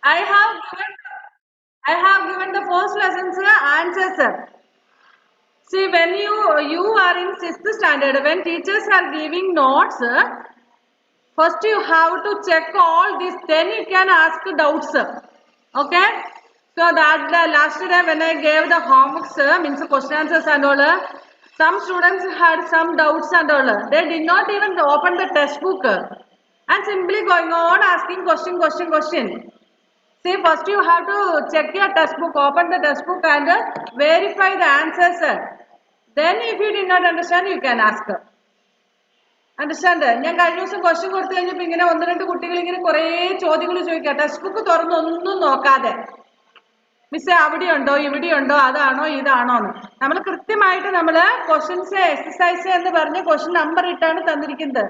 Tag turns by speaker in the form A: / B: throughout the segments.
A: I have given the first lesson's answers. See, when you are in 6th standard, when teachers are giving notes, first you have to check all this, then you can ask doubts. Okay? So that the last day when I gave the homeworks, means question answers and all, some students had some doubts and all. They did not even open the textbook and simply going on asking question. See, first you have to check your textbook, open the textbook and verify the answers. Then if you did not understand, you can ask. Understand ഞാൻ കഴിഞ്ഞ ദിവസം question കൊടുത്തു കഴിഞ്ഞപ്പോൾ ഇങ്ങനെ ഒന്ന് രണ്ട് കുട്ടികൾ ഇങ്ങനെ കുറേ ചോദ്യങ്ങൾ ചോദിക്കാം ടെക്സ്റ്റ് ബുക്ക് തുറന്നൊന്നും നോക്കാതെ മിസ്സേ അവിടെയുണ്ടോ ഇവിടെയുണ്ടോ അതാണോ ഇതാണോ എന്ന് നമ്മൾ കൃത്യമായിട്ട് നമ്മൾ ക്വസ്റ്റ്യൻസ് എക്സസൈസ് എന്ന് പറഞ്ഞ് ക്വസ്റ്റ്യൻ നമ്പർ ഇട്ടാണ് തന്നിരിക്കുന്നത്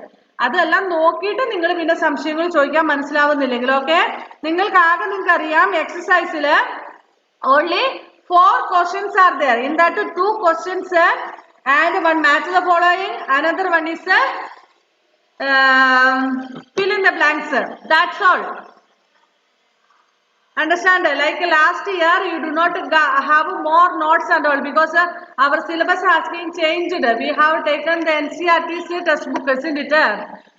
A: അതെല്ലാം നോക്കിയിട്ട് നിങ്ങൾ പിന്നെ സംശയങ്ങൾ ചോദിക്കാൻ മനസ്സിലാവുന്നില്ലെങ്കിൽ ഓക്കെ നിങ്ങൾക്ക് അറിയാം എക്സസൈസിൽ only 4 questions are there. In that 2 questions and one match the following, another one is fill in the blanks. That's all. Understand? Like last year, you do not have more notes and all because our syllabus has been changed. We have taken the NCERT's textbook, isn't it?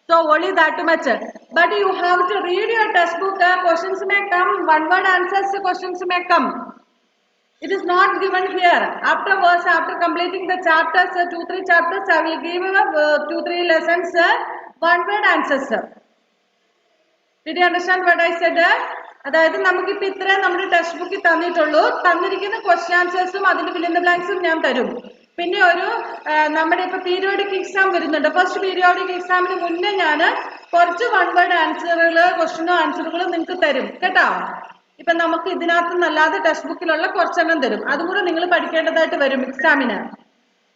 A: So only that much. But you have to read your textbook. Questions may come. One-word answers. Questions may come. It is not given here. Afterwards, after completing the chapters, 2-3 chapters, I will give 2-3 lessons, one-word answers. Did you understand what I said? അതായത് നമുക്കിപ്പോൾ ഇത്രയും നമ്മുടെ text ബുക്കിൽ തന്നിട്ടുള്ളൂ തന്നിരിക്കുന്ന question ആൻസേഴ്സും അതിന്റെ ഫിൽ in the ബ്ലാങ്ക്സും ഞാൻ തരും പിന്നെ ഒരു നമ്മുടെ ഇപ്പോൾ പീരിയോഡിക് എക്സാം വരുന്നുണ്ട് ഫസ്റ്റ് പീരിയോഡിക് എക്സാമിന് മുന്നേ ഞാൻ കുറച്ച് വൺ വേർഡ് ആൻസറുകൾ ക്വസ്റ്റ്യനും ആൻസറുകളും നിങ്ങൾക്ക് തരും കേട്ടോ ഇപ്പൊ നമുക്ക് ഇതിനകത്ത് നല്ലാതെ ടെക്സ്റ്റ് ബുക്കിലുള്ള കുറച്ചെണ്ണം തരും അതും കൂടെ നിങ്ങൾ പഠിക്കേണ്ടതായിട്ട് വരും എക്സാമിന്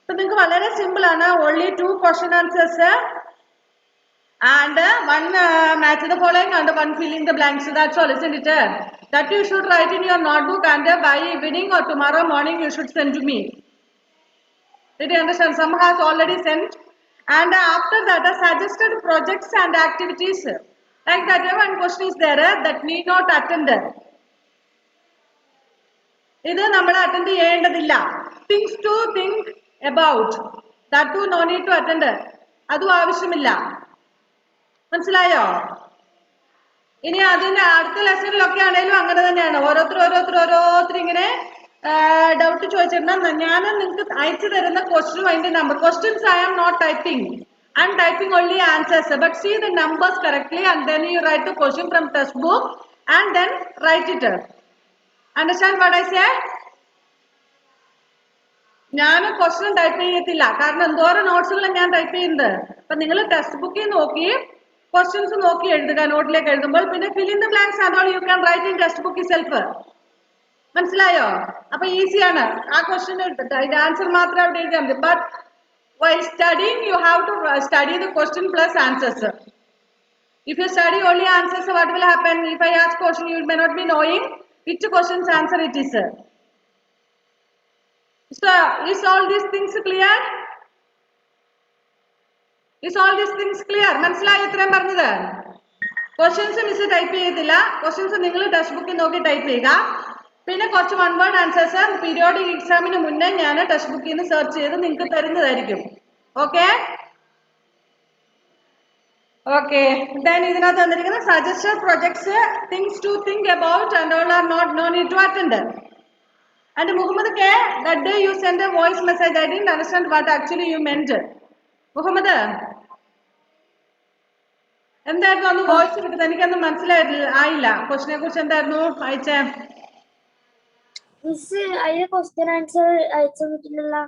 A: ഇപ്പൊ നിങ്ങൾക്ക് വളരെ സിമ്പിൾ ആണ് only 2 question answers and one match the following and one fill in the blanks. That's all, isn't it? That you should write in your notebook and by evening or tomorrow morning you should send to me. Did you understand? Some has already sent. And after that, suggested projects and activities. Like that, one question is there that need not attend. ഇത് നമ്മൾ attend ചെയ്യേണ്ടതില്ല things to think about. That too no need to attend. അതും ആവശ്യമില്ല മനസ്സിലായോ ഇനി അതിന്റെ അടുത്ത ലെസണിലൊക്കെ ആണെങ്കിലും അങ്ങനെ തന്നെയാണ് ഓരോരുത്തർ ഇങ്ങനെ ഡൗട്ട് ചോദിച്ചിരുന്ന ഞാൻ നിങ്ങൾക്ക് അയച്ചു തരുന്ന ക്വസ്റ്റ്യനും അതിന്റെ number questions I am not typing I am typing only answers but see the numbers correctly and then you write the question from textbook and then write it understand what I say ഞാൻ question type ചെയ്യത്തില്ല കാരണം എന്തോരം നോട്ട്സുകൾ ഞാൻ type ചെയ്യുന്നത് അപ്പൊ നിങ്ങൾ text ബുക്കിൽ നോക്കി ക്വസ്റ്റ്യൻസ് നോക്കി എഴുതുക നോട്ടിലേക്ക് എഴുതുമ്പോൾ പിന്നെ ഫിൽ ഇൻ ദ ബ്ലാങ്ക്സ് അതോൾ you can write in text book self മനസ്സിലായോ അപ്പൊ ഈസിയാണ് ആ ക്വസ്റ്റ്യൻ ആൻസർ മാത്രം അവിടെ എഴുതിയാൽ മതി but while studying you have to study the question plus answers if you study only answers what will happen if I ask question you may not be knowing which questions answer it is so is all these things clear Is all these things clear? മനസ്സിലായോ ഇത്രയും പറഞ്ഞത് questions miss type ചെയ്യത്തില്ല questions നിങ്ങൾ text ബുക്കിൽ നോക്കി type ചെയ്യുക പിന്നെ കുറച്ച് വൺ വേർഡ് ആൻസേഴ്സ് പീരിയോഡിക് എക്സാമിന് മുന്നേ ഞാൻ ടെക്സ്റ്റ് ബുക്കിൽ നിന്ന് സെർച്ച് ചെയ്ത് നിങ്ങൾക്ക് തരുന്നതായിരിക്കും ഓക്കെ ഓക്കെ ദെൻ ഇതിനകത്ത് തന്നിരിക്കുന്ന suggested projects things to think about and all are not no need to attend and Muhammad K that day you send a voice message I didn't understand what actually you meant Muhammad എന്തായിരുന്നു അന്ന് voice കിട്ടുന്നത് എനിക്കൊന്നും മനസ്സിലായില്ല ക്വസ്റ്റിനെ കുറിച്ച് എന്തായിരുന്നു അയച്ചേ
B: question answer അയച്ചു തന്നിട്ടില്ലല്ലോ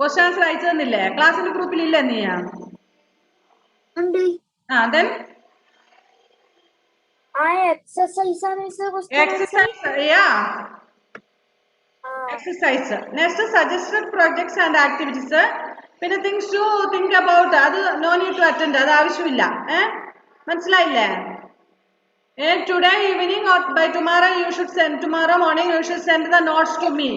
A: question answer അയച്ചു തന്നില്ലേ ക്ലാസ്സിന്റെ ഗ്രൂപ്പിൽ ഇല്ല നീ then exercise next suggested projects and activities പിന്നെ തിങ്സ് ടു തിങ്ക് അബൌട്ട് അത് നോ നീഡ് ടു അറ്റൻഡ് അത് ആവശ്യമില്ല മനസ്സിലായില്ലേ today evening or by tomorrow you should send tomorrow morning you should send the notes to me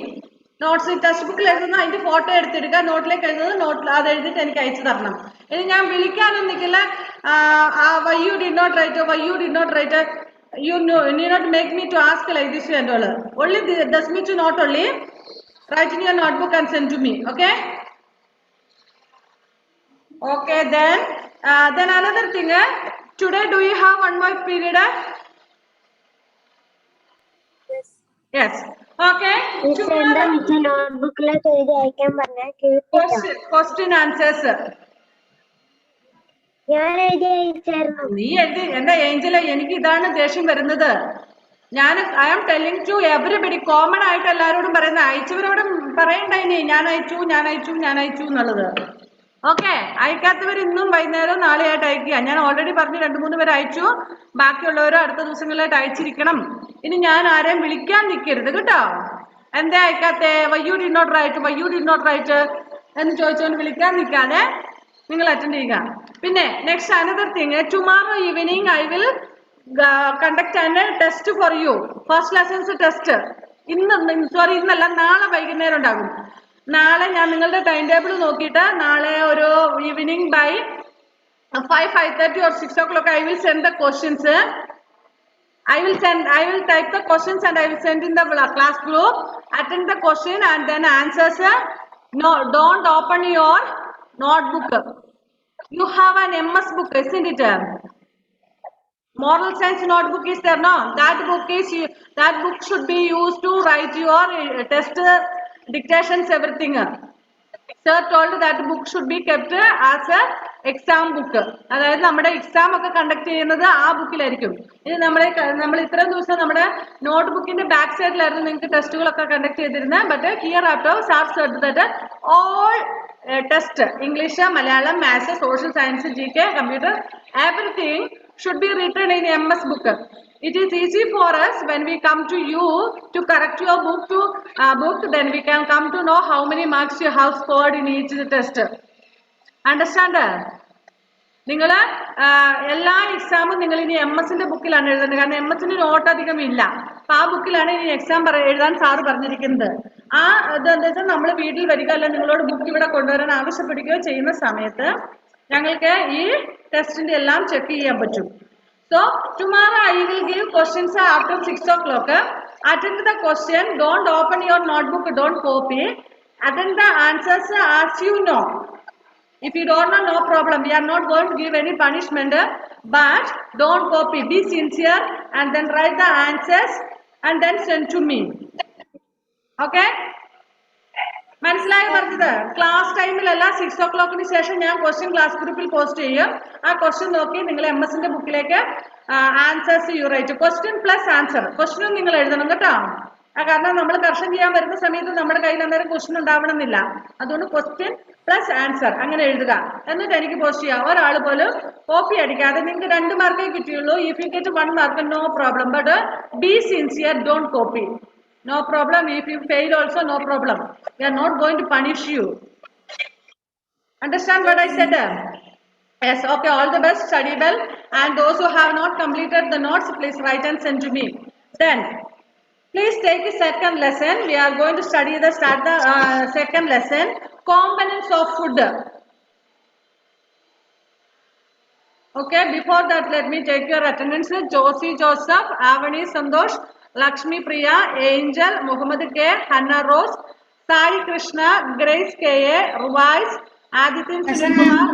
A: notes text ബുക്കിൽ എഴുതുന്ന അതിന്റെ photo എടുത്തിടുക നോട്ടിലേക്ക് എഴുതുന്നത് നോട്ടിൽ അത് എഴുതിയിട്ട് എനിക്ക് അയച്ചു തരണം ഇനി ഞാൻ വിളിക്കാനും നിൽക്കില്ല why you did not write You know, you need not make me to ask like this and all. Only this me to not only write in your notebook and send to me. Okay. Okay. Then another thing. Today, do you have one more period?
B: Yes.
A: Yes. Okay.
B: Miss എന്താ miss നോട്ട്ബുക്കിലൊക്കെ എഴുതി അയക്കാൻ പറഞ്ഞ കേട്ടില്ല.
A: Question answers.
B: ഞാൻ എഴുതി അയച്ചായിരുന്നു.
A: നീ എഴുതി എന്റെ ഏഞ്ചല എനിക്ക് ഇതാണ് ദേഷ്യം വരുന്നത്. I am telling to everybody, common ആയിട്ട് എല്ലാവരോടും പറയുന്ന, അയച്ചവരോടും പറയണ്ടായിനി ഞാൻ അയച്ചു എന്നുള്ളത്. ഓക്കെ, അയക്കാത്തവർ ഇന്നും വൈകുന്നേരം നാളെയായിട്ട് അയക്കുക. ഞാൻ ഓൾറെഡി പറഞ്ഞു 2-3 പേര് അയച്ചു, ബാക്കിയുള്ളവരും അടുത്ത ദിവസങ്ങളിലായിട്ട് അയച്ചിരിക്കണം. ഇനി ഞാൻ ആരെയും വിളിക്കാൻ നിൽക്കരുത് കേട്ടോ. എന്താ അയക്കാത്തെ, why you did not write എന്ന് ചോദിച്ചുകൊണ്ട് വിളിക്കാൻ നിൽക്കാതെ നിങ്ങൾ അറ്റൻഡ് ചെയ്യുക. പിന്നെ next another thing, tomorrow evening I will conduct an test for you, first lessons test. ഇന്നല്ല, നാളെ വൈകുന്നേരം ഉണ്ടാകും. നാളെ ഞാൻ നിങ്ങളുടെ ടൈം ടേബിൾ നോക്കിയിട്ട് നാളെ ഒരു evening by 5:30 or 6 o'clock I will send the questions. I will type the questions and I will send in the class group. Attend the question and then answers. No, don't open your notebook. You have an MS book, isn't it? Moral science notebook is there, no? That book should be used to write your test dictations, everything. Sir told that book should be kept as a exam book. അതായത് നമ്മുടെ exam ഒക്കെ conduct ചെയ്യുന്നത് ആ ബുക്കിലായിരിക്കും. ഇത് നമ്മൾ ഇത്രയും ദിവസം നമ്മുടെ നോട്ട് ബുക്കിന്റെ ബാക്ക് സൈഡിലായിരുന്നു നിങ്ങൾക്ക് ടെസ്റ്റുകളൊക്കെ കണ്ടക്ട് ചെയ്തിരുന്നത്. But here after sir said that all test, English, Malayalam, maths, social science, GK, computer, everything should be written in MS book. It is easy for us when we come to you to correct your book, then we can come to know how many marks you have scored in each test. Understand? നിങ്ങൾ എല്ലാ എക്സാമും നിങ്ങൾ ഇനി MS-ന്റെ ബുക്കിലാണ് എഴുതേണ്ടത്. കാരണം MS-ന് not അധികം ഇല്ല. അപ്പൊ ആ ബുക്കിലാണ് ഇനി എക്സാം എഴുതാൻ സാറ് പറഞ്ഞിരിക്കുന്നത്. ആ ഇതെന്താ വെച്ചാൽ നമ്മൾ വീട്ടിൽ വരിക, അല്ല നിങ്ങളോട് ബുക്ക് ഇവിടെ കൊണ്ടുവരാൻ ആവശ്യപ്പെടുകയോ ചെയ്യുന്ന സമയത്ത് ഞങ്ങൾക്ക് ഈ ടെസ്റ്റിന്റെ എല്ലാം ചെക്ക് ചെയ്യാൻ പറ്റും. So tomorrow I will give questions after 6 o'clock. Attend the question. Don't open your notebook. Don't copy. Attend the answers as you know. If you don't know, no problem. We are not going to give any punishment. But don't copy. Be sincere and then write the answers and then send to me. Okay? മനസ്സിലായി പറഞ്ഞത്? Class ടൈമിലല്ല, 6 o'clock ശേഷം ഞാൻ question class ഗ്രൂപ്പിൽ post ചെയ്യും. ആ question നോക്കി നിങ്ങൾ MS-ന്റെ ബുക്കിലേക്ക് answers you write. Question plus answer. ക്വസ്റ്റ്യനും നിങ്ങൾ എഴുതണം കേട്ടോ. കാരണം നമ്മൾ കറക്ഷൻ ചെയ്യാൻ വരുന്ന സമയത്ത് നമ്മുടെ കയ്യിൽ അന്നേരം ക്വസ്റ്റ്യൻ ഉണ്ടാവണമെന്നില്ല. അതുകൊണ്ട് ക്വസ്റ്റ്യൻ പ്ലസ് ആൻസർ അങ്ങനെ എഴുതുക. എന്നിട്ട് എനിക്ക് പോസ്റ്റ് ചെയ്യാം. ഒരാൾ പോലും കോപ്പി അടിക്കാതെ. നിങ്ങൾക്ക് 2 മാർക്കേ കിട്ടിയുള്ളൂ. If you get 1 mark, no problem. But be sincere, don't copy. No problem. If you fail also, no problem. We are not going to punish you. Understand what I said? Yes. Okay. All the best. Study well. And those who have not completed the notes, please write and send to me. Then, please take the second lesson. We are going to start the second lesson. Components of food. Okay. Before that, let me take your attendance. Josie Joseph, Avani Sandosh, Lakshmi Priya, Angel, Muhammad K, Hannah Rose, Sai Krishna, Grace K.A, Ruwais, Adityan Sunilkumar,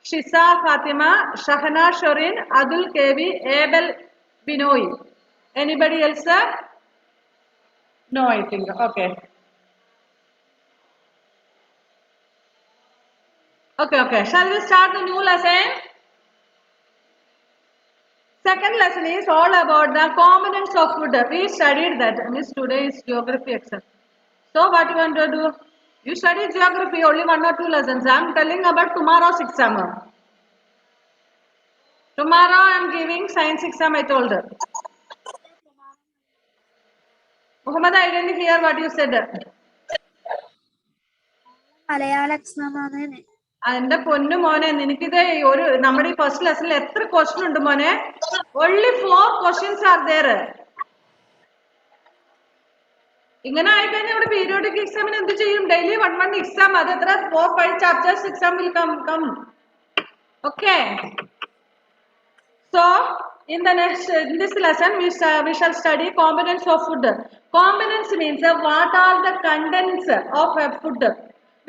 A: Shisa Fatima, Shahana Shorin, Adul KV, Abel Binoy. Anybody else? No, I think. Okay. Okay. Shall we start the new lesson? Second lesson is all about the components of food. We studied that. Miss, today is geography exam. So what you want to do? You study geography only 1 or 2 lessons. I am telling about tomorrow's exam. Tomorrow I am giving science exam, I told her. Muhammad, I didn't hear what you said.
B: Malayala exam ആണ്.
A: എന്റെ പൊന്നു മോനെ, നിനക്കിത് ഒരു നമ്മുടെ ഈ first ലെസണിൽ എത്ര question ഉണ്ട് മോനെ? only 4 questions are there. ഇങ്ങനെ ആയിക്കഴിഞ്ഞാൽ ഇവിടെ പീരിയോഡിക് എക്സാമിന് എന്ത് ചെയ്യും? Daily 1 exam. അത് എത്ര 4-5 chapters exam will come. Okay. So in this lesson we shall study components of food. Components means what are the contents of a food.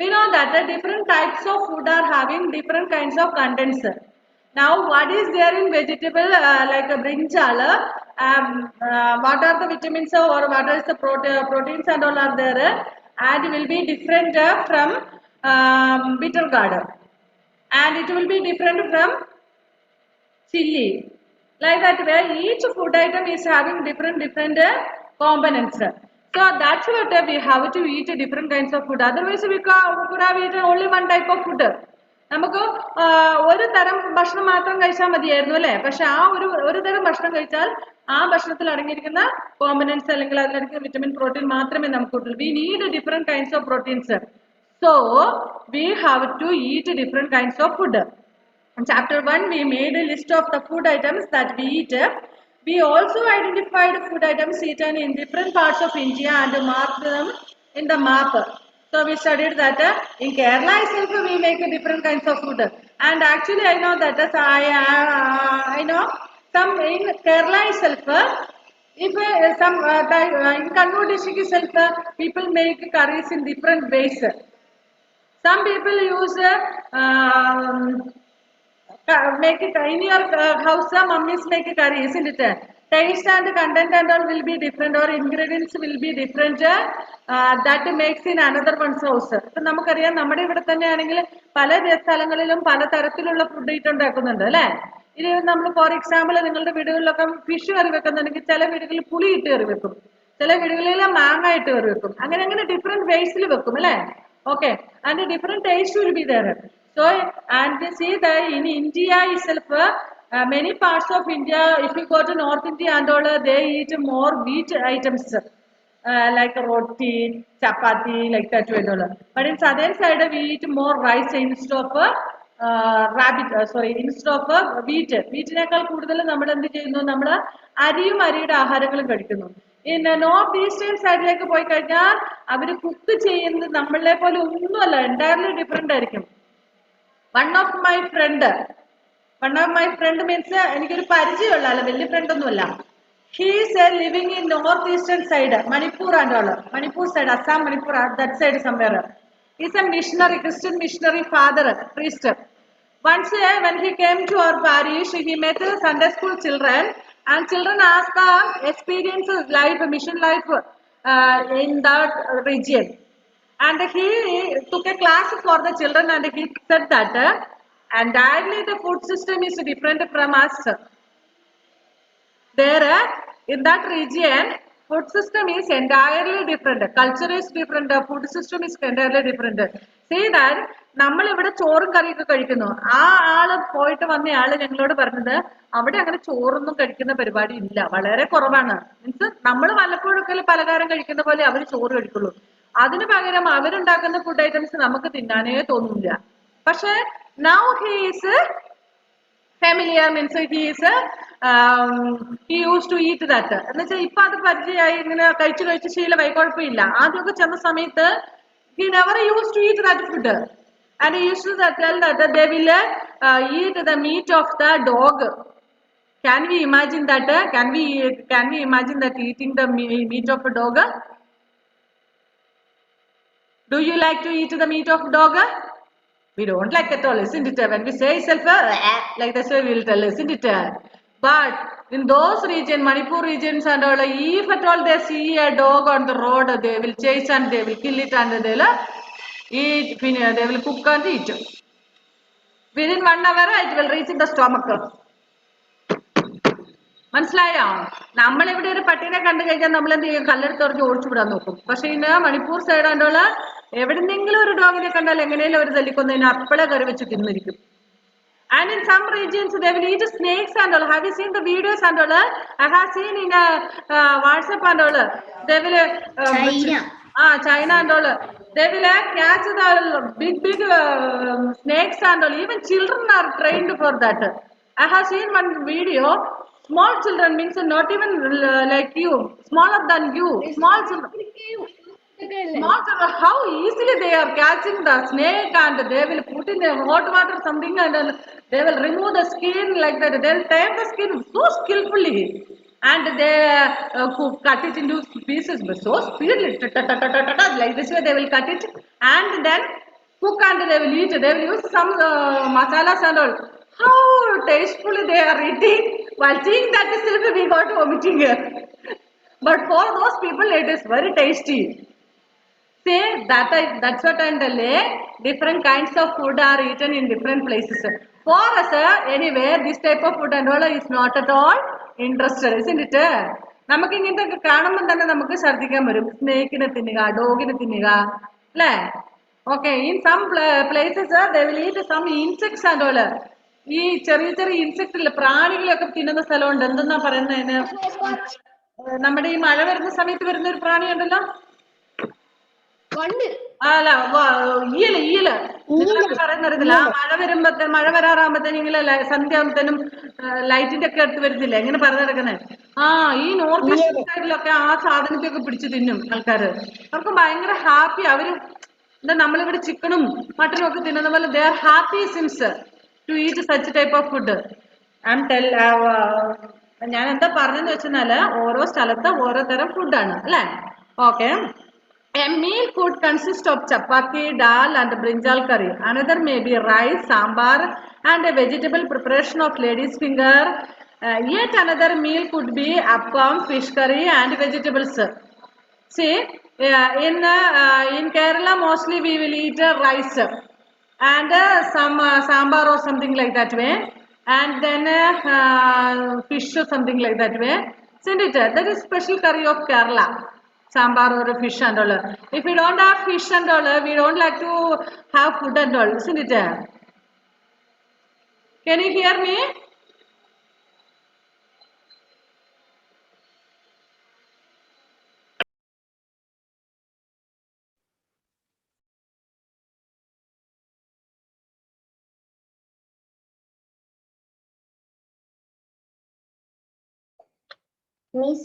A: We know that different types of food are having different kinds of contents. Now what is there in vegetable like a brinjal, what are the vitamins or what is the proteins and all are there, and will be different from bitter gourd, and it will be different from chili. Like that way each food item is having different components. So that's what we have to eat different kinds of food. Otherwise we could have eaten only one type of food. നമുക്ക് ഒരു തരം ഭക്ഷണം മാത്രം കഴിച്ചാൽ മതിയായിരുന്നു അല്ലേ? പക്ഷെ ആ ഒരു തരം ഭക്ഷണം കഴിച്ചാൽ ആ ഭക്ഷണത്തിൽ അടങ്ങിയിരിക്കുന്ന കോമ്പനൻസ് അല്ലെങ്കിൽ അതിലടങ്ങിയ വിറ്റമിൻ പ്രോട്ടീൻ മാത്രമേ നമുക്ക് കിട്ടുള്ളൂ. We need different kinds of proteins. So we have to eat different kinds of food. In chapter 1 we made a list of the food items that we eat. We also identified food items eaten in different parts of India and marked them in the map. So we studied that in Kerala itself we make different kinds of food, and actually I know that I know some in Kerala itself, if some in Kannur district itself people make curries in different ways. Some people use make it in your house, mummies make a curry, isn't it? Taste and content and all will be different, or ingredients will be different, that makes in another one's house. So നമുക്കറിയാം നമ്മുടെ ഇവിടെ തന്നെയാണെങ്കിൽ പല സ്ഥലങ്ങളിലും പല തരത്തിലുള്ള food eat ഉണ്ടാക്കുന്നുണ്ട് അല്ലേ? ഇത് നമ്മൾ ഫോർ എക്സാമ്പിൾ നിങ്ങളുടെ വീടുകളിലൊക്കെ ഫിഷ് കറി വെക്കുന്നുണ്ടെങ്കിൽ ചില വീടുകളിൽ പുളി ഇട്ട് കറി വെക്കും, ചില വീടുകളിൽ മാങ്ങ ഇട്ട് കറി വെക്കും, അങ്ങനെ ഡിഫറെന്റ് വേസിൽ വെക്കും അല്ലേ? Okay, and a different taste will be there. So, and we see that in India itself, many parts of India, if you go to North India and all, they eat more wheat items, like roti, chapati, like that and all. But in southern side, we eat more rice instead of instead of wheat. വീറ്റിനേക്കാൾ കൂടുതൽ നമ്മൾ എന്ത് ചെയ്യുന്നു? നമ്മൾ അരിയും അരിയുടെ ആഹാരങ്ങളും കഴിക്കുന്നു. In north eastern സൈഡിലേക്ക് പോയി കഴിഞ്ഞാൽ അവർ കുക്ക് ചെയ്യുന്നത് നമ്മളെ പോലെ ഒന്നുമല്ല, എൻറ്റയർലി ഡിഫറെന്റ് ആയിരിക്കും. One of my friend means എനിക്കൊരു പരിചയമുള്ള ആള്, വലിയ ഫ്രണ്ട് ഒന്നുമല്ല. He's living in north eastern side, Manipur and all, Manipur side, Assam, Manipur, that side somewhere. He's a missionary, Christian missionary father, priest. Once when he came to our parish, he met Sunday school children, and children asked the experiences, life, mission life in that region. And he took a class for the children, and he said that entirely the food system is different from us. There in that region, food system is entirely different, culture is different, food system is entirely different. See that നമ്മൾ ഇവിടെ ചോറും കറിയൊക്കെ കഴിക്കുന്നു. ആ ആള് പോയിട്ട് വന്ന ആള് ഞങ്ങളോട് പറഞ്ഞത് അവിടെ അങ്ങനെ ചോറൊന്നും കഴിക്കുന്ന പരിപാടി ഇല്ല, വളരെ കുറവാണ്. മീൻസ് നമ്മൾ വല്ലപ്പോഴൊക്കെ പലഹാരം കഴിക്കുന്ന പോലെ അവർ ചോറ് കഴിക്കുള്ളൂ. അതിന് പകരം അവരുണ്ടാക്കുന്ന ഫുഡ് ഐറ്റംസ് നമുക്ക് തിന്നാനേ തോന്നില്ല. പക്ഷെ now he is familiar, means he used to eat that. എന്ന് വെച്ചാൽ ഇപ്പൊ അത് പരിചയമായി, ഇങ്ങനെ കഴിച്ച് ശീലമായി, കുഴപ്പമില്ല. ആദ്യമൊക്കെ ചെന്ന സമയത്ത് he never used to eat that food, and he used to tell that they will eat the meat of the dog. Can we imagine that? Can we imagine that eating the meat of a dog? Do you like to eat the meat of dog? We don't like at all, isn't it? When we say itself like this way, we will tell, isn't it? But in those regions, Manipur regions and all, if at all they see a dog on the road, they will chase and they will kill it, and they will eat, they will cook and eat. Within 1 hour, it will reach in the stomach. മനസ്സിലായോ? നമ്മളിവിടെ ഒരു പട്ടീനെ കണ്ടു കഴിഞ്ഞാൽ നമ്മൾ എന്ത് ചെയ്യും? കല്ലെടുത്ത് ഓടിച്ചു വിടാൻ നോക്കും. പക്ഷെ ഇന്ന് മണിപ്പൂർ സൈഡ് ആണ്ടുള്ള എവിടെന്നെങ്കിലും ഒരു ഡോഗിനെ കണ്ടാൽ എങ്ങനെയും ഒരു തല്ലിക്കൊന്നതിന് അപ്പളെ കറി വെച്ച് തിന്നിരിക്കും. And in some regions they will eat snakes and all. Have you seen the videos and all? I have seen in WhatsApp and all. They will China and all. They will catch the big snakes and all. Even children are trained for that. I have seen one video. Small children, means not even like you, smaller than you, small children, how easily they are catching the snake, and they will put put in a hot water something and then they will remove the skin like that. They will tear the skin so skillfully and they cut it into pieces but so speedily. Like this way they will cut it and then cook and they will eat. They will use some masalas and all. How tastefully they are eating. While seeing that itself we got vomiting. But for those people it is very tasty. Say that's what I'm telling. Different kinds of food are eaten in different places. For us, anyway, this type of food and all is not at all interested, isn't it? നമുക്ക് ഇങ്ങനത്തെ കാണുമ്പോൾ തന്നെ നമുക്ക് ഛർദ്ദിക്കാൻ വരും. സ്നേക്കിനെ തിന്നുക, ഡോഗിനെ തിന്നുക, അല്ലേ? Okay, in some places they will eat some insects and all. ഈ ചെറിയ ചെറിയ ഇൻസെക്ട് ഇല്ല, പ്രാണികളൊക്കെ തിന്നുന്ന സ്ഥലമുണ്ട്. എന്തെന്നാ പറയുന്നതിന്? നമ്മുടെ ഈ മഴ വരുന്ന സമയത്ത് വരുന്ന ഒരു പ്രാണി ഉണ്ടല്ലോ, അല്ല ഈയല് നിങ്ങളൊക്കെ പറയുന്നറിയത്തില്ല. ആ മഴ വരാറാകുമ്പത്തേനും ഇങ്ങനെ സന്ധ്യ ആകുമ്പത്തേനും ലൈറ്റിന്റെ ഒക്കെ അടുത്ത് വരുന്നില്ല, എങ്ങനെ പറഞ്ഞു നടക്കുന്നത്? ആ, ഈ നോർത്ത് ഈസ്റ്റേൺ സൈഡിലൊക്കെ ആ സാധനത്തെയൊക്കെ പിടിച്ച് തിന്നും ആൾക്കാര്. അവർക്ക് ഭയങ്കര ഹാപ്പി. അവര് എന്താ നമ്മളിവിടെ ചിക്കനും മട്ടനും ഒക്കെ തിന്നുന്ന പോലെ they are happy since two eat such type of food. ഞാൻ എന്താ പറഞ്ഞെന്ന് വെച്ചാല് ഓരോ സ്ഥലത്ത് ഓരോ തരം ഫുഡാണ് അല്ലേ? Okay. A meal food consists of chapati, dal and brinjal curry. Another may be rice, sambar and a vegetable preparation of lady's finger. Yet another meal could be appam, fish curry and vegetables. See, in Kerala mostly we will eat rice and some sambar or something like that way, and then fish or something like that way. Isn't it? That is special curry of Kerala. Sambar or a fish and all. If we don't have fish and all, we don't like to have food and all, isn't it? Can you hear me?
B: Miss.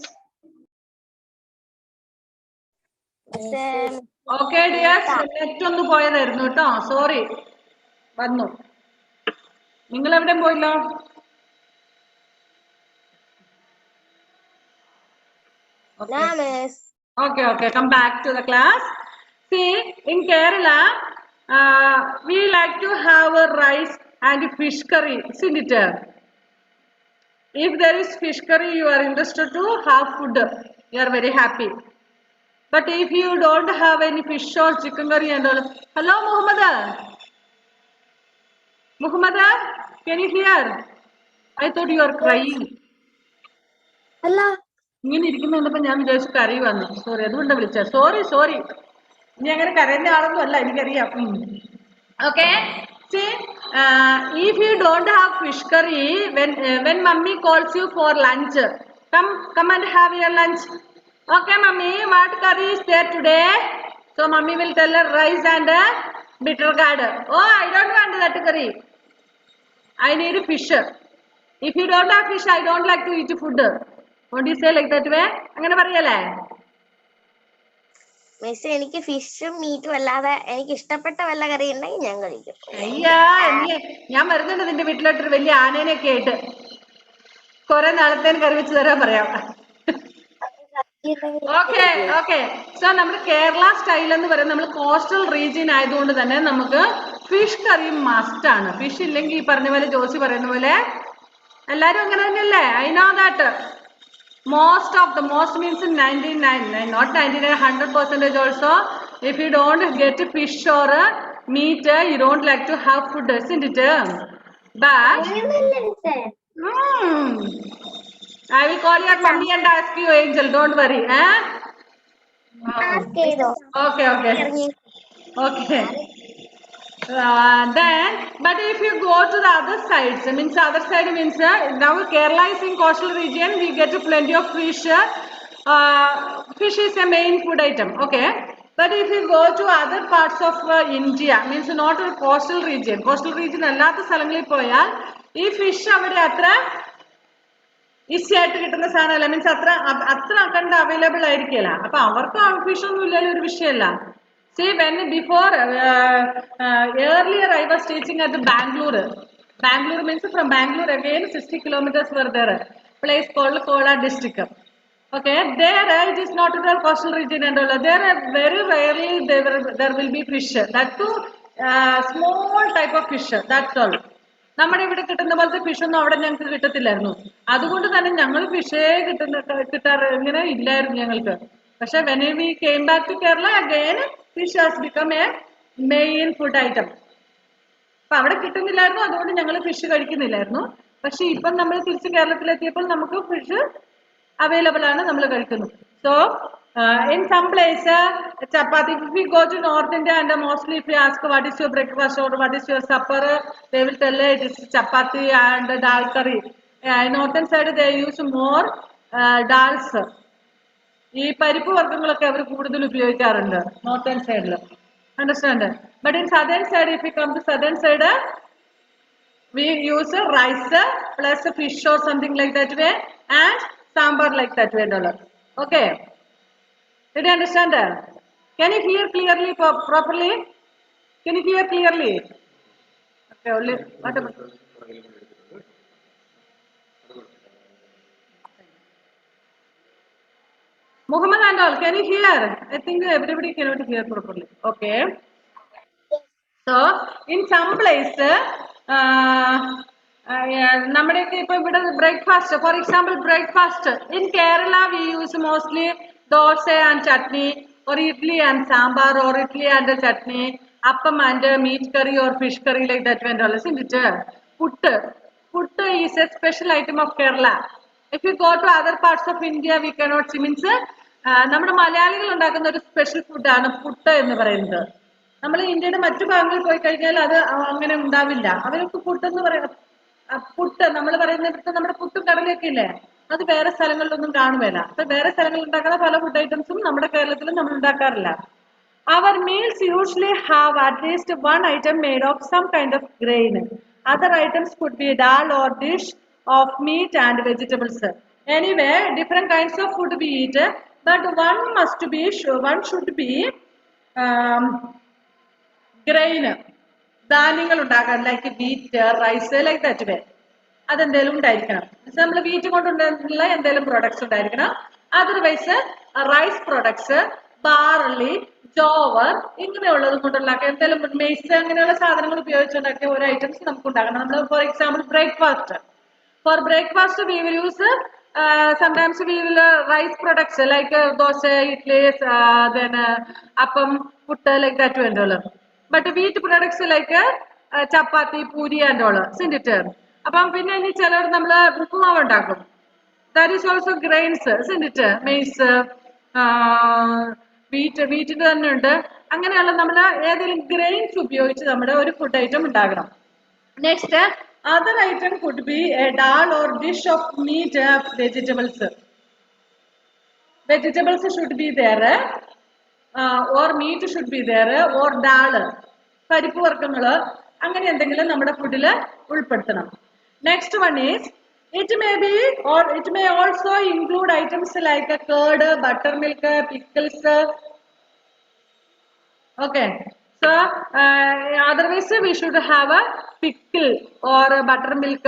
A: Okay dears, net ഒന്ന് പോയതായിരുന്നു കേട്ടോ, sorry. വന്നു, നിങ്ങൾ എവിടെ പോയല്ലോ? Okay, come back to the class. See, in Kerala we like to have a rice and fish curry, isn't it? If there is fish curry, you are interested to have food, you are very happy. But if you don't have any fish or chicken curry and all, hello Muhammad, can you hear? I thought you are crying.
B: Hello.
A: ഇങ്ങനെ ഇരിക്കുന്നുണ്ടപ്പോൾ ഞാൻ വിചാരിച്ചു കറി വന്നു, sorry, അതുകൊണ്ട് വിളിച്ച. Sorry, ഇനി അങ്ങനെ കരയുന്ന ആളൊന്നും അല്ല, എനിക്കറിയാം. Okay. See, if you don't have fish curry, when mummy calls you for lunch, come and have your lunch. Okay, mummy, what curry is there today? So mummy will tell her rice and bitter gourd. Oh, I don't want that curry. I need fish. If you don't have fish, I don't like to eat food. What do you say like that way? അങ്ങനെ പറയല്ലേ?
B: Miss, എനിക്ക് ഫിഷും മീറ്റും അല്ലാതെ എനിക്ക് ഇഷ്ടപ്പെട്ട വല്ല കറി ഉണ്ടെങ്കിൽ ഞാൻ കഴിക്കും.
A: അയ്യാ, ഞാൻ വരുന്നുണ്ട് നിന്റെ വീട്ടിലോട്ടൊരു വലിയ ആനേനെയൊക്കെ ആയിട്ട്. കുറെ നാളത്തേന് കറി വെച്ച് തരാൻ പറയാം. ഓക്കെ. സോ നമ്മൾ കേരള സ്റ്റൈൽ എന്ന് പറയുന്നത് നമ്മൾ കോസ്റ്റൽ റീജിയൻ ആയതുകൊണ്ട് തന്നെ നമുക്ക് ഫിഷ് കറി മസ്റ്റ് ആണ്. ഫിഷ് ഇല്ലെങ്കിൽ ഈ പറഞ്ഞ പോലെ ജോസി പറയുന്ന പോലെ എല്ലാരും അങ്ങനെ തന്നെയല്ലേ? I know that. Most means 99, not 99, 100% also. If you don't get fish or meat, you don't like to have food, isn't it? But I will call your mummy and ask you, Angel. Don't worry, Okay. Then, but if you go to the other side means now Kerala is in coastal region, we get plenty of fish. Fish is a main food item, okay. But if you go to other parts of India, means not a coastal region അല്ലാത്ത സ്ഥലങ്ങളിൽ പോയാൽ ഈ fish അവിടെ അത്ര easy ആയിട്ട് കിട്ടുന്ന സാധനമല്ല, means അത്ര കണ്ട് അവൈലബിൾ ആയിരിക്കില്ല. അപ്പൊ അവർക്ക് ഫിഷ് ഒന്നും ഇല്ലാലും ഒരു വിഷയമല്ല. See, when before earlier I was teaching at Bangalore. Bangalore means from Bangalore again 60 kilometers were there. Place called Kola district. Okay, there it is not at all coastal region and all. There very rarely there will be fish. That too small type of fish. That's all. നമ്മുടെ ഇവിടെ കിട്ടുന്ന പോലത്തെ fish ഒന്നും അവിടെ ഞങ്ങൾക്ക് കിട്ടത്തില്ലായിരുന്നു. അതുകൊണ്ട് തന്നെ ഞങ്ങൾ ഫിഷേ കിട്ടാറ് ഇങ്ങനെ ഇല്ലായിരുന്നു ഞങ്ങൾക്ക്. പക്ഷെ when we came back to Kerala again fish has become a main food item. അപ്പൊ അവിടെ കിട്ടുന്നില്ലായിരുന്നു, അതുകൊണ്ട് ഞങ്ങൾ ഫിഷ് കഴിക്കുന്നില്ലായിരുന്നു. പക്ഷെ ഇപ്പം നമ്മൾ തിരിച്ച് കേരളത്തിലെത്തിയപ്പോൾ നമുക്ക് ഫിഷ് അവൈലബിൾ ആണ്, നമ്മൾ കഴിക്കുന്നു. So in some place chapati, if we go to North India and mostly if we ask what is your breakfast or what is your supper, they will tell it is chapati and dal curry. In northern side they use more dals. ഈ പരിപ്പ് വർഗ്ഗങ്ങളൊക്കെ അവർ കൂടുതൽ ഉപയോഗിക്കാറുണ്ട് northern സൈഡിൽ. Understand? But in southern side, if you come to southern side, we use rice plus fish or something like that way and sambar like that way. Okay, did you understand? Can you hear clearly properly? Can you hear clearly? Okay, only what about Muhammad and all, can you hear? I think everybody cannot hear properly. Okay. So in some place നമ്മുടെയൊക്കെ ഇപ്പൊ ഇവിടെ breakfast, for example breakfast in Kerala we use mostly dosa and chutney or idli and sambar or idli and chutney, appam and meat curry or fish curry like that way and all, isn't it? Puttu is a special item of Kerala. If you go to other parts of India we cannot see, means നമ്മുടെ മലയാളികൾ ഉണ്ടാക്കുന്ന ഒരു special ഫുഡാണ് പുട്ട് എന്ന് പറയുന്നത്. നമ്മൾ ഇന്ത്യയുടെ മറ്റു ഭാഗങ്ങളിൽ പോയി കഴിഞ്ഞാൽ അത് അങ്ങനെ ഉണ്ടാവില്ല. അവർക്ക് പുട്ടെന്ന് പറയുന്നത്, പുട്ട് നമ്മൾ പറയുന്നിടത്ത് നമ്മുടെ പുട്ടും കടലൊക്കെ ഇല്ലേ, അത് വേറെ സ്ഥലങ്ങളിലൊന്നും കാണുകയില്ല. അപ്പൊ വേറെ സ്ഥലങ്ങളിൽ ഉണ്ടാക്കുന്ന പല ഫുഡ് ഐറ്റംസും നമ്മുടെ കേരളത്തിലും നമ്മൾ ഉണ്ടാക്കാറില്ല. Our meals usually have at least one item made of some kind of grain. Other items could be dal or dish of meat and vegetables. Anyway, different kinds of food we eat, but one should be grain. ധാന്യങ്ങൾ ഉണ്ടാക്കാൻ, like wheat, rice, like that way. അതെന്തെങ്കിലും ഉണ്ടായിരിക്കണം. നമ്മൾ wheat കൊണ്ടുള്ള എന്തെങ്കിലും products ഉണ്ടായിരിക്കണം. Otherwise rice products, barley, jowar ഇങ്ങനെയുള്ളത് കൊണ്ടുള്ള എന്തെങ്കിലും മെയ്സ് അങ്ങനെയുള്ള സാധനങ്ങൾ ഉപയോഗിച്ചുണ്ടാക്കിയ ഒരു ഐറ്റംസ് നമുക്ക് ഉണ്ടാക്കണം. നമ്മൾ for example for breakfast we will use sometimes we will rice products like dosa, idli, then appam, puttu like that and all. But wheat products like chapati, puri and all, isn't it? അപ്പം പിന്നെ ഇനി ചിലർ നമ്മൾ ഉപ്പുമാവ് ഉണ്ടാക്കും. That is also grains, isn't it? Maize, വീറ്റിന്റെ തന്നെ ഉണ്ട്. അങ്ങനെയുള്ള നമ്മൾ ഏതെങ്കിലും ഗ്രെയിൻസ് ഉപയോഗിച്ച് നമ്മുടെ ഒരു ഫുഡ് ഐറ്റം ഉണ്ടാകണം. Next, other item could be a dal or dish of meat, vegetables. Vegetables should be there, or meat should be there, or dal, പരിപ്പ് വർഗ്ഗങ്ങള്, അങ്ങനെ എന്തെങ്കിലും നമ്മുടെ ഫുഡിൽ ഉൾപ്പെടുത്തണം. Next one is, it may also include items like curd, buttermilk, pickles. Okay. So otherwise we should have a pickle or buttermilk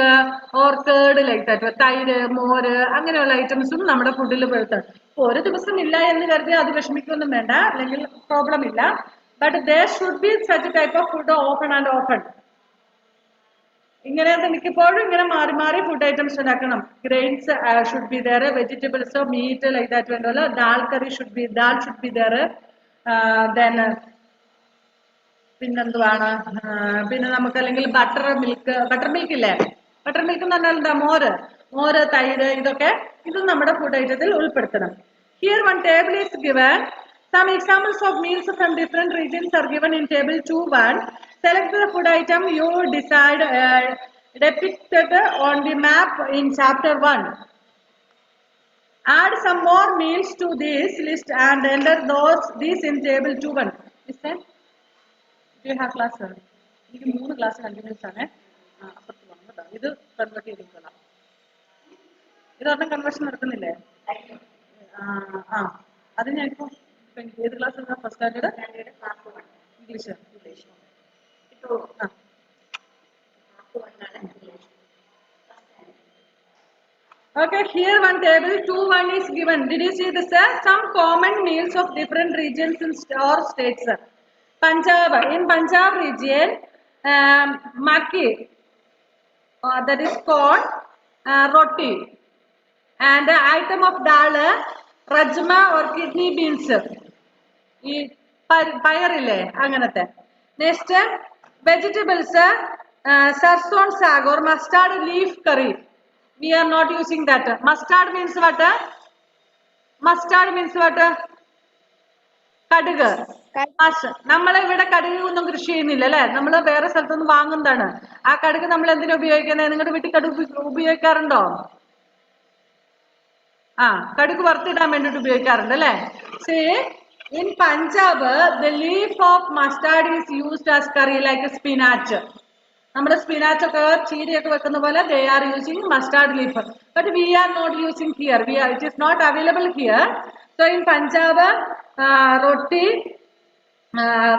A: or curd like that. തൈര്, മോര് അങ്ങനെയുള്ള ഐറ്റംസും നമ്മുടെ ഫുഡിൽ പെടുത്താം. ഒരു ദിവസം ഇല്ല എന്ന് കരുതി അത് വിഷമിക്കൊന്നും വേണ്ട, അല്ലെങ്കിൽ പ്രോബ്ലം ഇല്ല. But there should be such a type of food often and often. ഇങ്ങനെ മിക്കപ്പോഴും ഇങ്ങനെ മാറി മാറി ഫുഡ് ഐറ്റംസ് ഉണ്ടാക്കണം. Grains should be there, vegetables, meat like that വേണ്ടല്ലോ. Dal should be there. Then പിന്നെന്തുവാണ്, പിന്നെ നമുക്ക് അല്ലെങ്കിൽ ബട്ടർ മിൽക്ക് ഇല്ലേ, ബട്ടർ മിൽക്ക് എന്ന് പറഞ്ഞാൽ എന്താ, മോര്, തൈര്, ഇതും നമ്മുടെ ഫുഡ് ഐറ്റത്തിൽ ഉൾപ്പെടുത്തണം. Here one table is given. Some examples of meals from different regions are given in table 2.1. Select the food item you decide depicted on the map in chapter 1. Add some more meals to this list and enter these in table 2.1. Listen. Do you have class? എനിക്ക് 3 class continuous ആണ്. അപ്പുറത്ത് വന്നതാ. ഇത് convert ചെയ്തിരിക്കണം. ഇതൊരെണ്ണം conversion നടക്കുന്നില്ലേ? അത് ഞാൻ ഇപ്പോൾ ഏത് class first standard? English. Okay, here one table 2-1 is given. Did you see this? Some common meals of different regions or states. Punjab, in Punjab region, Makki, that is called roti, and the item of dal, rajma or kidney beans. ഈ പയറില്ലേ അങ്ങനത്തെ. Next vegetables sarson saag or mustard leaf curry. We are not using that. Mustard means what? Mustard means what? കടുക്. നമ്മൾ ഇവിടെ കടുക് ഒന്നും കൃഷി ചെയ്യുന്നില്ല അല്ലെ, നമ്മൾ വേറെ സ്ഥലത്തുനിന്ന് വാങ്ങുന്നതാണ്. ആ കടുക് നമ്മൾ എന്തിനാ ഉപയോഗിക്കുന്നത്? നിങ്ങളുടെ വീട്ടിൽ കടുക് ഉപയോഗിക്കാറുണ്ടോ? ആ, കടുക് വറുത്തിടാൻ വേണ്ടിട്ട് ഉപയോഗിക്കാറുണ്ട് അല്ലെ. See, in Punjab, the leaf of mustard is used as curry like spinach. നമ്മുടെ സ്പിനാച്ച് ഒക്കെ ചീരയൊക്കെ വെക്കുന്ന പോലെ they are using mustard leaf, but we are not using here. It is not available here. So in Punjab, roti,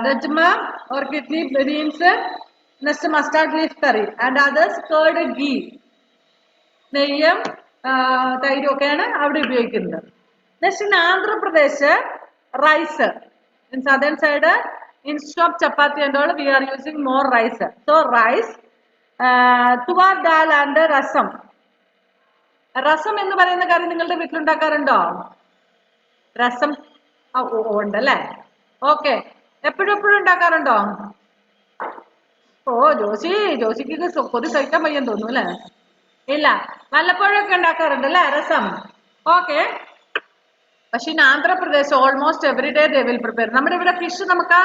A: rajma or kidney beans, next mustard leaf curry, and others curd, ghee, നെയ്യും തൈരും ഒക്കെയാണ് അവിടെ ഉപയോഗിക്കുന്നത്. Next in Andhra Pradesh rice. In southern side instead of chapati and all we are using more rice. So rice, tuvar dal and rasam. രസം എന്ന് പറയുന്ന കറി നിങ്ങളുടെ വീട്ടിലുണ്ടാക്കാറുണ്ടോ? രസം ഉണ്ടല്ലേ. ഓക്കെ, എപ്പോഴും ഉണ്ടാക്കാറുണ്ടോ? ഓ ജോഷിക്ക് കൊതി സഹിക്കാൻ വയ്യെന്ന് തോന്നുന്നു അല്ലേ? ഇല്ല, വല്ലപ്പോഴൊക്കെ ഉണ്ടാക്കാറുണ്ട് അല്ലേ രസം. ഓക്കെ, പക്ഷെ in Andhra Pradesh almost every day they will prepare. നമ്മുടെ ഇവിടെ ഫിഷ് നമുക്ക്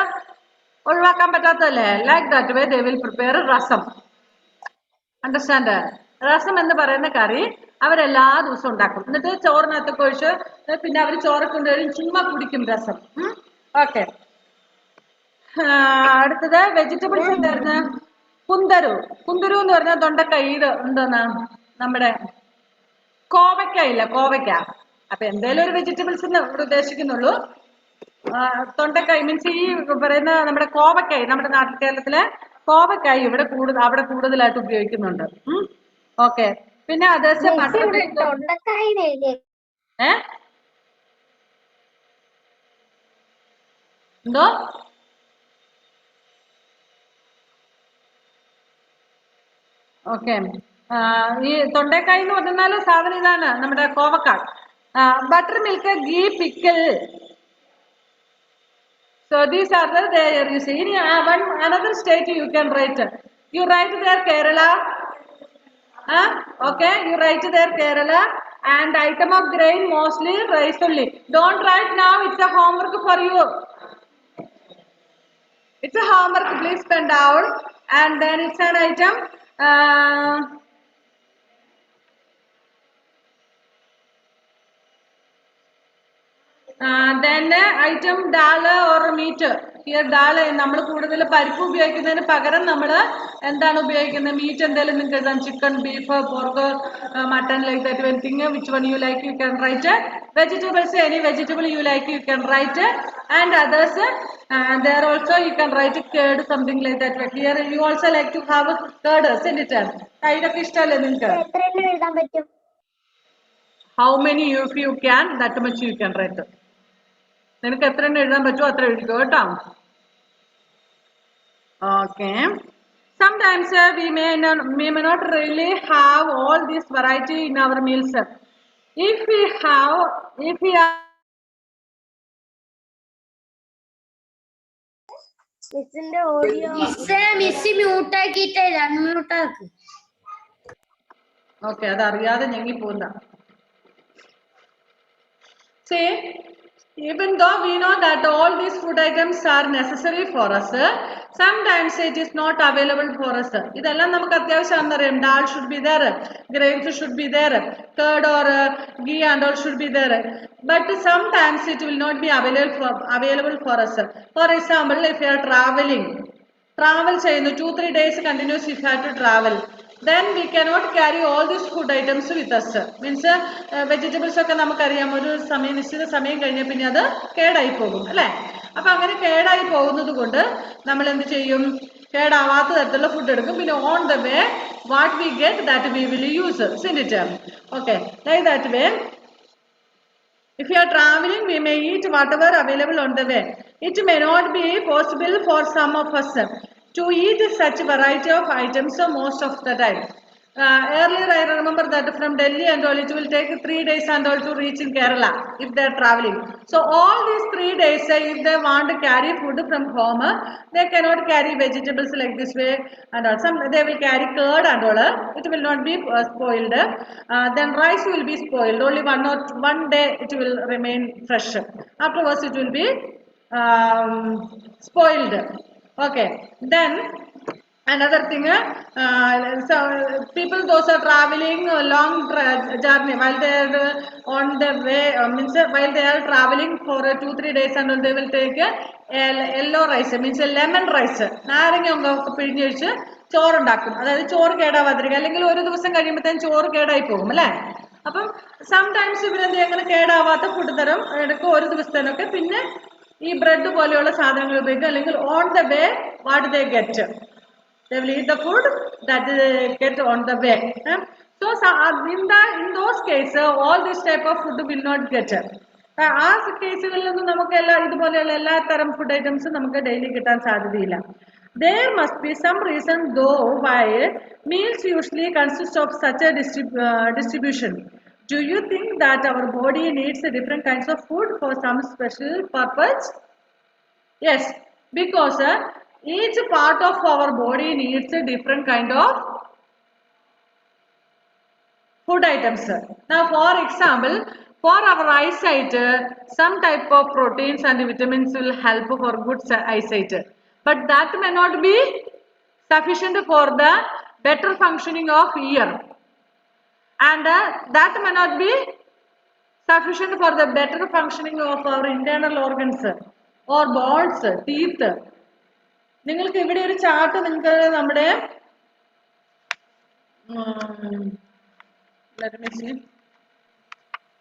A: ഒഴിവാക്കാൻ പറ്റാത്തതല്ലേ. Like that way they will prepare rasam. Understand? Rasam എന്ന് പറയുന്ന കറി അവരെല്ലാ ദിവസവും ഉണ്ടാക്കും. എന്നിട്ട് ചോറിനകത്തൊക്കെ ഒഴിച്ച് പിന്നെ അവർ ചോറൊക്കെ കൊണ്ടുവരും, ചുമ്മാ കുടിക്കും രസം. ഓക്കെ, അടുത്തത് വെജിറ്റബിൾസ് എന്തായിരുന്നു? കുന്തരു എന്ന് പറഞ്ഞാൽ തൊണ്ടക്കൈ. ഇത് എന്താണ് നമ്മുടെ കോവയ്ക്ക ഇല്ല, കോവയ്ക്ക. അപ്പൊ എന്തേലും ഒരു വെജിറ്റബിൾസ് ഇവിടെ ഉദ്ദേശിക്കുന്നുള്ളൂ. തൊണ്ടക്കായ് മീൻസ് ഈ പറയുന്ന നമ്മുടെ കോവക്കായ്, നമ്മുടെ കേരളത്തിലെ കോവക്കായ് ഇവിടെ അവിടെ കൂടുതലായിട്ട് ഉപയോഗിക്കുന്നുണ്ട്. ഓക്കെ, പിന്നെ അതേഴ്സ് എന്തോ ഓക്കെ. ഈ തൊണ്ടക്കായ് എന്ന് പറഞ്ഞാൽ സാധനം ഇതാണ് നമ്മുടെ കോവക്കായ്. Butter milk, ghee, pickle. So these are the there you see. In another state you can write. You write there Kerala. Okay, you write there Kerala, and item of grain mostly rice only. Don't write now. It's a homework for you. It's a homework. Please pen down, and then it's an item. Then item dal or meat. Here dal നമ്മൾ കൂടുതൽ പരിപ്പ് ഉപയോഗിക്കുന്നതിന് പകരം നമ്മൾ എന്താണ് ഉപയോഗിക്കുന്നത്? Meet എന്തെങ്കിലും നിങ്ങൾക്ക് എഴുതാം. Chicken, beef, pork, mutton, like that anything. Which one you like you can right. Vegetables, any vegetable you like you can write. And others there also you can write curd, something like that. Here you also like to have curd, isn't it? ഇതൊക്കെ ഇഷ്ടമല്ലേ നിങ്ങൾക്ക്? How many if you can, that much you can write. നിനക്ക് എത്ര എണ്ണം എഴുതാൻ പറ്റുമോ അത്ര എഴുതിക്കോ കേട്ടോ. Okay, sometimes we may not really have all this variety in our meals. If we are
B: മിസ്സിന്റെ ഓഡിയോ
C: മിസ് മ്യൂട്ട് ആക്കിയിട്ട് അൺമ്യൂട്ട് ആക്ക്.
A: ഓക്കെ, അതറിയാതെ ഞങ്ങി പോകുന്ന. See, even though we know that all these food items are necessary for us, sometimes it is not available for us. ഇതെല്ലാം നമുക്ക് അത്യാവശ്യം അറിയാം. Dal should be there, grains should be there, curd or ghee and all should be there, but sometimes it will not be available for us. For example, if you are travel ചെയ്യുന്നു 2-3 days continuous if you have to travel, then we cannot carry all these food items with us. Means vegetables ഒക്കെ നമുക്കറിയാം ഒരു സമയം നിശ്ചിത സമയം കഴിഞ്ഞാൽ പിന്നെ അത് കേടായി പോകും അല്ലേ? അപ്പൊ അങ്ങനെ കേടായി പോകുന്നത് കൊണ്ട് നമ്മൾ എന്ത് ചെയ്യും? കേടാവാത്ത തരത്തിലുള്ള ഫുഡ് എടുക്കും. പിന്നെ on the way what we get that we will use. Isn't it? Okay, like that way. If you are traveling, we may eat whatever available on the way. It may not be possible for some of us to eat such variety of items most of the time. Earlier, I remember that from Delhi and all, it will take 3 days and all to reach in Kerala if they are traveling. So all these 3 days, if they want to carry food from home, they cannot carry vegetables like this way, and also they will carry curd and all. It will not be spoiled. Then rice will be spoiled. Only one day it will remain fresh. Afterwards, it will be spoiled. Okay. Then another thing, so people those are traveling long journey while they are on the way, means while they are traveling for 2-3 days and they will take yellow rice, means lemon rice, നാരങ്ങ ഒക്കെ പിഴിഞ്ഞൊഴിച്ച് ചോറുണ്ടാക്കും. അതായത് ചോറ് കേടാവാതിരിക്കുക. അല്ലെങ്കിൽ ഒരു ദിവസം കഴിയുമ്പോഴത്തേക്കും ചോറ് കേടായി പോകും അല്ലേ? അപ്പം സംടൈംസ് ഇവരെന്ത് അങ്ങനെ കേടാവാത്ത ഫുഡ് തരം എടുക്കും ഒരു ദിവസത്തേനൊക്കെ. പിന്നെ ഈ ബ്രെഡ് പോലെയുള്ള സാധനങ്ങൾ ഉപയോഗിക്കും. അല്ലെങ്കിൽ on the way what they get, they will eat the food that they get on the way. So in those cases all this type of food will not get. ആ കേസുകളിലൊന്നും നമുക്ക് ഇതുപോലെയുള്ള എല്ലാ തരം ഫുഡ് ഐറ്റംസും നമുക്ക് ഡെയിലി കിട്ടാൻ സാധ്യതയില്ല. There must be some reason though why meals usually consist of such a distribution. Do you think that our body needs different kinds of food for some special purpose? Yes, because each part of our body needs a different kind of food items. Now, for example, for our eyesight, some type of proteins and vitamins will help for good eyesight. But that may not be sufficient for the better functioning of ear. And that may not be sufficient for the better functioning of our internal organs or bones, teeth. നിങ്ങൾക്ക് ഇവിടെ ഒരു chart നിങ്ങൾക്ക് നമ്മുടെ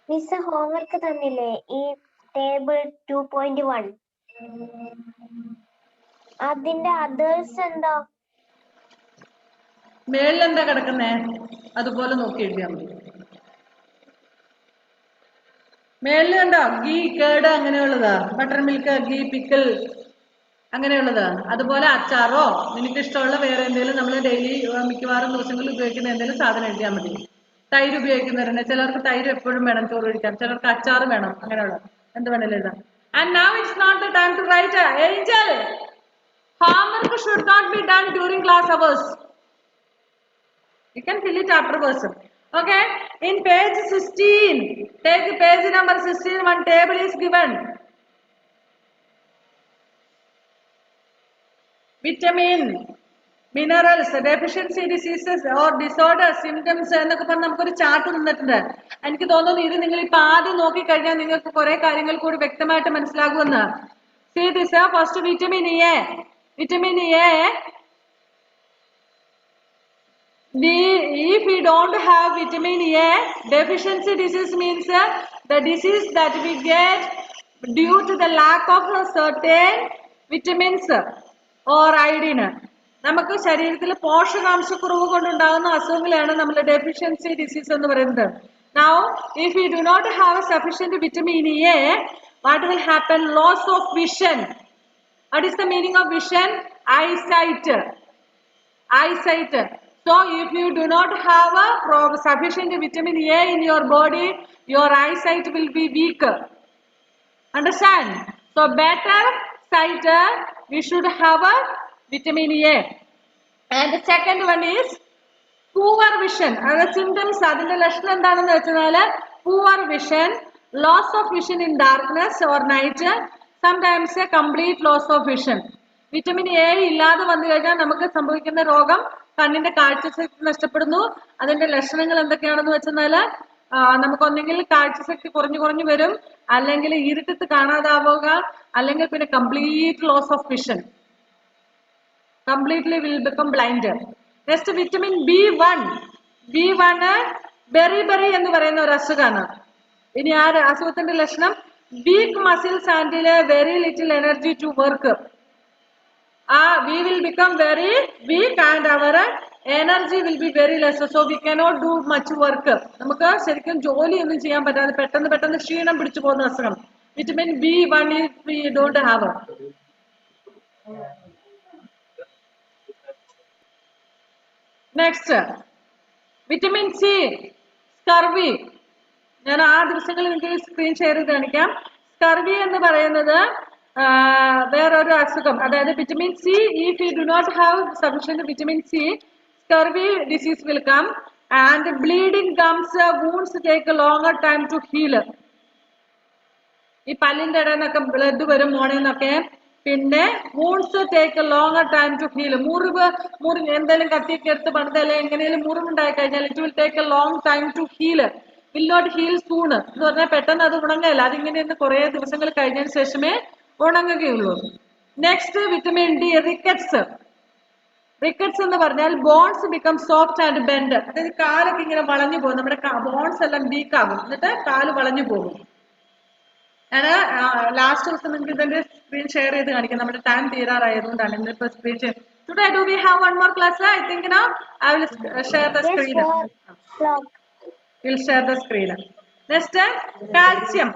B: miss homework തന്നില്ലേ ഈ table 2.1 അതിന്റെ others എന്താ?
A: മേളിൽ എന്താ കിടക്കുന്നേ അതുപോലെ നോക്കി എഴുതിയാൽ മതി. മേളിൽ കണ്ടോ ഗീ, കേട് അങ്ങനെയുള്ളതാ, ബട്ടർ മിൽക്ക്, ഗീ, പിക്കിൾ അങ്ങനെയുള്ളത്. അതുപോലെ അച്ചാറോ നിനക്ക് ഇഷ്ടമുള്ള വേറെ എന്തെങ്കിലും നമ്മൾ ഡെയിലി മിക്കവാറും ദിവസങ്ങളിൽ ഉപയോഗിക്കുന്ന എന്തെങ്കിലും സാധനം എഴുതിയാൽ മതി. തൈര് ഉപയോഗിക്കുന്നവരുണ്ട്, ചിലർക്ക് തൈര് എപ്പോഴും വേണം ചോറ് കഴിക്കാൻ, ചിലർക്ക് അച്ചാർ വേണം, അങ്ങനെയുള്ള എന്ത് വേണേലും എഴുതാം. And now it's not the time to write. Angel, homework should not be done during class hours. You can fill it afterwards. Okay, in page 16, take page number 16, one table is given. Vitamin, minerals, deficiency diseases or disorders, symptoms എന്നൊക്കെ പറഞ്ഞ് നമുക്കൊരു chart തന്നിട്ടുണ്ട്. എനിക്ക് തോന്നുന്നു ഇത് നിങ്ങൾ ഇപ്പൊ ആദ്യം നോക്കിക്കഴിഞ്ഞാൽ നിങ്ങൾക്ക് കുറെ കാര്യങ്ങൾ കൂടി വ്യക്തമായിട്ട് മനസ്സിലാകുമെന്ന്. See this, first vitamin A. Vitamin A, if we don't have vitamin A, deficiency disease means the disease that we get due to the lack of certain vitamins or iodine. നമുക്ക് ശരീരത്തിൽ പോഷകാംശക്കുറവ് കൊണ്ടുണ്ടാകുന്ന അസുഖങ്ങളാണ് നമ്മൾ ഡെഫിഷ്യൻസി ഡിസീസ് എന്ന് പറയുന്നത്. Now, if we do not have sufficient vitamin A, what will happen? Loss of vision. What is the meaning of vision? Eyesight. Eyesight. So, if you do not have sufficient vitamin A in your body, your eyesight will be weak. Understand? So, better sight, we should have a vitamin A. And the second one is poor vision. And the symptoms, അതിന്റെ ലക്ഷണം എന്താണെന്ന് വെച്ചാൽ poor vision, loss of vision in darkness or night, sometimes a complete loss of vision. Vitamin A ഇല്ലാതെ വന്നു കഴിഞ്ഞാൽ നമുക്ക് സംഭവിക്കുന്ന രോഗം കണ്ണിന്റെ കാഴ്ചശക്തി നഷ്ടപ്പെടുന്നു. അതിന്റെ ലക്ഷണങ്ങൾ എന്തൊക്കെയാണെന്ന് വെച്ചാൽ നമുക്കൊന്നെങ്കിൽ കാഴ്ചശക്തി കുറഞ്ഞു വരും, അല്ലെങ്കിൽ ഇരുട്ടത്ത് കാണാതാവുക, അല്ലെങ്കിൽ പിന്നെ complete loss of vision, completely will become blind. Next vitamin B1. B1 ബെറി എന്ന് പറയുന്ന ഒരു അസുഖമാണ്. ഇനി ആ അസുഖത്തിന്റെ ലക്ഷണം weak muscles and very little energy to work. We will become very weak and our energy will be very less, so we cannot do much work. നമുക്ക് ശരിക്കും ജോലി ഒന്നും ചെയ്യാൻ പറ്റാതെ പെട്ടെന്ന് ക്ഷീണം പിടിച്ചു പോകുന്ന അസുഖം. Vitamin B1 we don't have. Next vitamin C, scurvy. ഞാൻ ആ ദിവസങ്ങളിൽ നിങ്ങൾക്ക് സ്ക്രീൻ ഷെയർ ചെയ്ത് കാണിക്കാം. സ്കർവി എന്ന് പറയുന്നത് വേറൊരു അസുഖം. അതായത് vitamin C, if you do not have sufficient vitamin C, scurvy disease will come and bleeding gums, wounds take a longer time to heal. ഈ പല്ലിന്റെ ഇടയിൽ നിന്നൊക്കെ ബ്ലഡ് വരും മോണിൽ നിന്നൊക്കെ. പിന്നെ wounds take a longer time to heal. മുറിവ് എന്തെങ്കിലും കത്തിയൊക്കെ എടുത്ത് പണിതല്ലേ എങ്ങനെയും മുറിവുണ്ടായി കഴിഞ്ഞാൽ it will take a long time to heal. Will not heal soon എന്ന് പറഞ്ഞാൽ പെട്ടെന്ന് അത് ഉണങ്ങല്ല. അതിങ്ങനെ കുറെ ദിവസങ്ങൾ കഴിഞ്ഞതിന് ശേഷമേ ഉണങ്ങുകയുള്ളൂ. Next vitamin D, rickets. Rickets എന്ന് പറഞ്ഞാൽ bones become soft and bend. അതായത് കാലൊക്കെ ഇങ്ങനെ വളഞ്ഞു പോകും. നമ്മുടെ ബോൺസ് എല്ലാം വീക്ക് ആകും, എന്നിട്ട് കാല് വളഞ്ഞു പോകും. ഞാൻ ലാസ്റ്റ് ദിവസം നിങ്ങൾക്ക് ഇതിന്റെ സ്ക്രീൻ ഷെയർ ചെയ്ത് കാണിക്കാം. നമ്മുടെ ടൈം തീരാറായതുകൊണ്ടാണ് ഇന്നിപ്പോ screen share. Today do we have one more class? I think now I will share the screen. We'll share the screen. Next, calcium.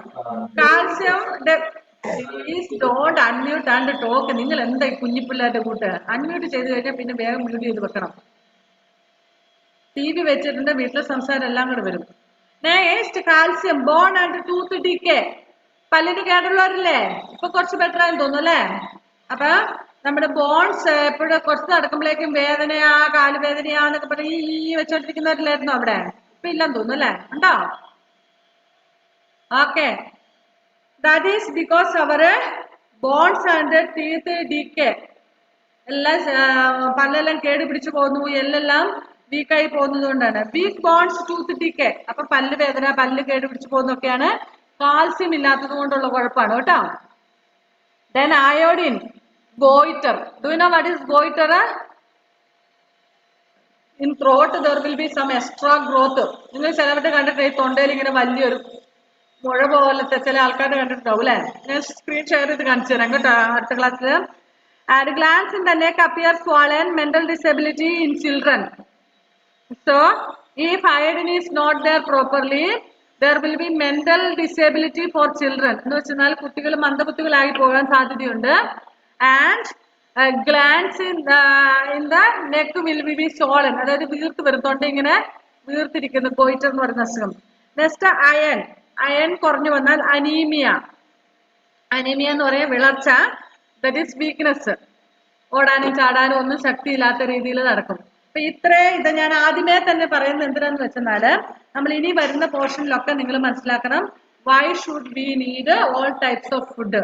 A: Please don't unmute and talk. നിങ്ങൾ എന്താ കുഞ്ഞിപ്പിള്ളേരുടെ കൂട്ട് unmute ചെയ്ത് കഴിഞ്ഞാൽ പിന്നെ വേഗം മ്യൂട്ട് ചെയ്ത് വെക്കണം. TV വെച്ചിട്ടുണ്ട്, വീട്ടിലെ സംസാരം എല്ലാം കൂടെ വരും. Next calcium, bone and tooth decay. പല്ലിന് കേടുള്ളവരില്ലേ? ഇപ്പൊ കുറച്ച് ബെറ്റർ ആയെന്ന് തോന്നുന്നു അല്ലേ? അപ്പൊ നമ്മുടെ ബോൺസ് എപ്പോഴും കുറച്ച് നടക്കുമ്പോഴേക്കും വേദനയാ, കാലുവേദനയാന്നൊക്കെ പറഞ്ഞ് ഈ വെച്ചോണ്ടിരിക്കുന്നവരില്ലായിരുന്നു അവിടെ? ഇപ്പൊ ഇല്ലെന്ന് തോന്നുന്നു അല്ലേ? ഉണ്ടോ? Okay, that is because our bones and teeth decay. എല്ലാം പല്ലെല്ലാം കേട് പിടിച്ചു പോകുന്നു, എല്ലാം വീക്കായി പോകുന്നത് കൊണ്ടാണ്. Weak bones, tooth decay. അപ്പൊ പല്ല് വേദന, പല്ല് കേട് പിടിച്ചു പോകുന്നൊക്കെയാണ് കാൽസ്യം ഇല്ലാത്തത് കൊണ്ടുള്ള കുഴപ്പമാണ് കേട്ടോ. Then iodine, goiter. Do you know what is goiter? In throat there will be some extra growth. നിങ്ങൾ ചിലവരുടെ കണ്ടിട്ട് ഈ തൊണ്ടയിൽ ഇങ്ങനെ വലിയൊരു മുഴ പോലത്തെ ചില ആൾക്കാരുടെ കണ്ടിട്ടുണ്ടാവും അല്ലെ? ഞാൻ സ്ക്രീൻ ഷെയർ ചെയ്ത് കാണിച്ചു തരാം കേട്ടോ അടുത്ത ക്ലാസ്സിൽ. And glands in the neck appear swollen, mental disability in children. So if iodine is not there properly, there will be mental disability for children. എന്ന് വെച്ചാൽ കുട്ടികൾ മന്ദബുദ്ധികളായി പോകാൻ സാധ്യതയുണ്ട്. And glands in the neck will be swollen. അതായത് വീർത്ത് വരും, തൊണ്ട ഇങ്ങനെ വീർത്തിരിക്കുന്നു, goiter എന്ന് പറയുന്ന അസുഖം. നെക്സ്റ്റ് അയൺ കുറഞ്ഞു വന്നാൽ അനീമിയ. അനീമിയ എന്ന് പറയാൻ വിളർച്ച, ദറ്റ് ഈസ് വീക്ക്നെസ്. ഓടാനും ചാടാനും ഒന്നും ശക്തിയില്ലാത്ത രീതിയിൽ നടക്കും. അപ്പൊ ഇത് ഞാൻ ആദ്യമേ തന്നെ പറയുന്നത് എന്തിനാന്ന് വെച്ചെന്നാല് നമ്മൾ ഇനി വരുന്ന പോർഷനിലൊക്കെ നിങ്ങൾ മനസ്സിലാക്കണം, why should we need all types of food?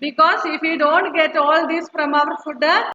A: Because if we don't get all these from our food,